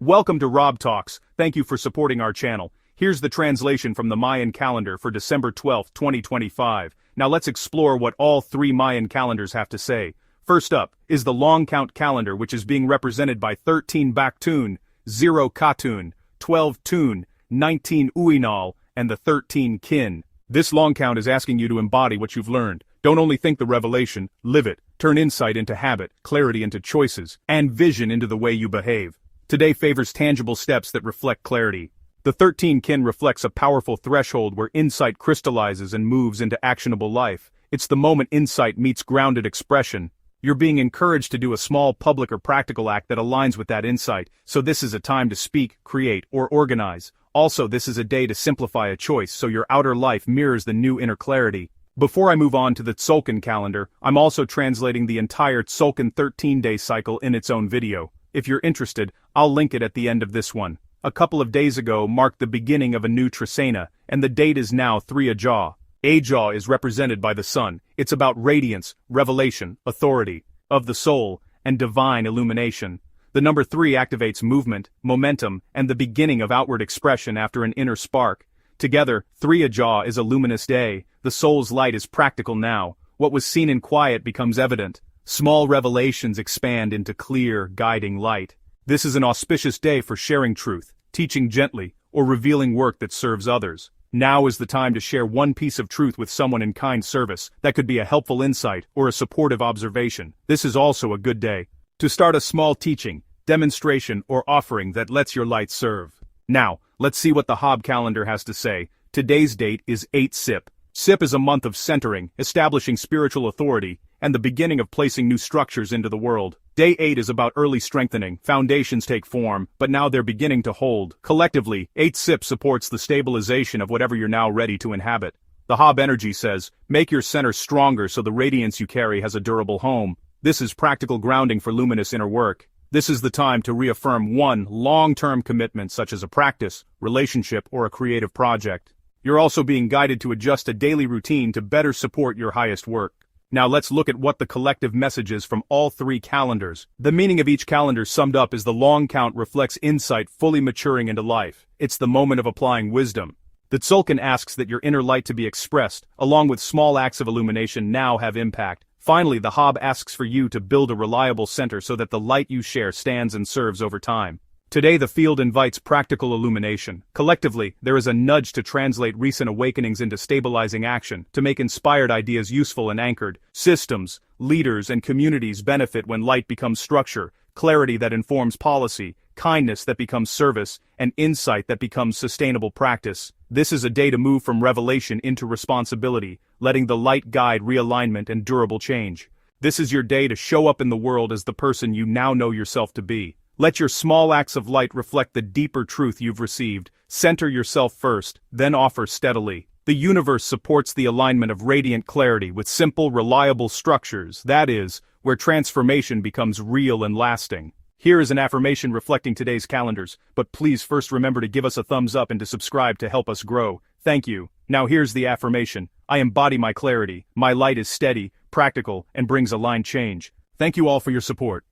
Welcome to Rob Talks. Thank you for supporting our channel. Here's the translation from the Mayan calendar for December 12, 2025. Now let's explore what all three Mayan calendars have to say. First up is the long count calendar, which is being represented by 13 Baktun, 0 Katun, 12 Tun, 19 Uinal, and the 13 Kin. This long count is asking you to embody what you've learned. Don't only think the revelation, live it. Turn insight into habit, clarity into choices, and vision into the way you behave. Today favors tangible steps that reflect clarity. The 13 Kin reflects a powerful threshold where insight crystallizes and moves into actionable life. It's the moment insight meets grounded expression. You're being encouraged to do a small public or practical act that aligns with that insight, so this is a time to speak, create, or organize. Also, this is a day to simplify a choice so your outer life mirrors the new inner clarity. Before I move on to the Tzolk'in calendar, I'm also translating the entire Tzolk'in 13-day cycle in its own video. If you're interested, I'll link it at the end of this one. A couple of days ago marked the beginning of a new Trisena, and the date is now 3 Ajaw. Ajaw is represented by the sun. It's about radiance, revelation, authority, of the soul, and divine illumination. The number 3 activates movement, momentum, and the beginning of outward expression after an inner spark. Together, 3 Ajaw is a luminous day. The soul's light is practical now. What was seen in quiet becomes evident. Small revelations expand into clear, guiding light. This is an auspicious day for sharing truth, teaching gently, or revealing work that serves others. Now is the time to share one piece of truth with someone in kind service. That could be a helpful insight or a supportive observation. This is also a good day to start a small teaching, demonstration, or offering that lets your light serve. Now, let's see what the Hob calendar has to say. Today's date is 8 Sip. Sip is a month of centering, establishing spiritual authority, and the beginning of placing new structures into the world. Day 8 is about early strengthening. Foundations take form, but now they're beginning to hold. Collectively, 8 Sip supports the stabilization of whatever you're now ready to inhabit. The Hob energy says, make your center stronger so the radiance you carry has a durable home. This is practical grounding for luminous inner work. This is the time to reaffirm one long-term commitment such as a practice, relationship, or a creative project. You're also being guided to adjust a daily routine to better support your highest work. Now let's look at what the collective message is from all three calendars. The meaning of each calendar summed up is the long count reflects insight fully maturing into life. It's the moment of applying wisdom. The Tzolk'in asks that your inner light to be expressed, along with small acts of illumination now have impact. Finally, the Hob asks for you to build a reliable center so that the light you share stands and serves over time. Today the field invites practical illumination. Collectively, there is a nudge to translate recent awakenings into stabilizing action, to make inspired ideas useful and anchored. Systems, leaders, and communities benefit when light becomes structure, clarity that informs policy, kindness that becomes service, and insight that becomes sustainable practice. This is a day to move from revelation into responsibility, letting the light guide realignment and durable change. This is your day to show up in the world as the person you now know yourself to be. Let your small acts of light reflect the deeper truth you've received. Center yourself first, then offer steadily. The universe supports the alignment of radiant clarity with simple, reliable structures, that is, where transformation becomes real and lasting. Here is an affirmation reflecting today's calendars, but please first remember to give us a thumbs up and to subscribe to help us grow. Thank you. Now here's the affirmation. I embody my clarity. My light is steady, practical, and brings aligned change. Thank you all for your support.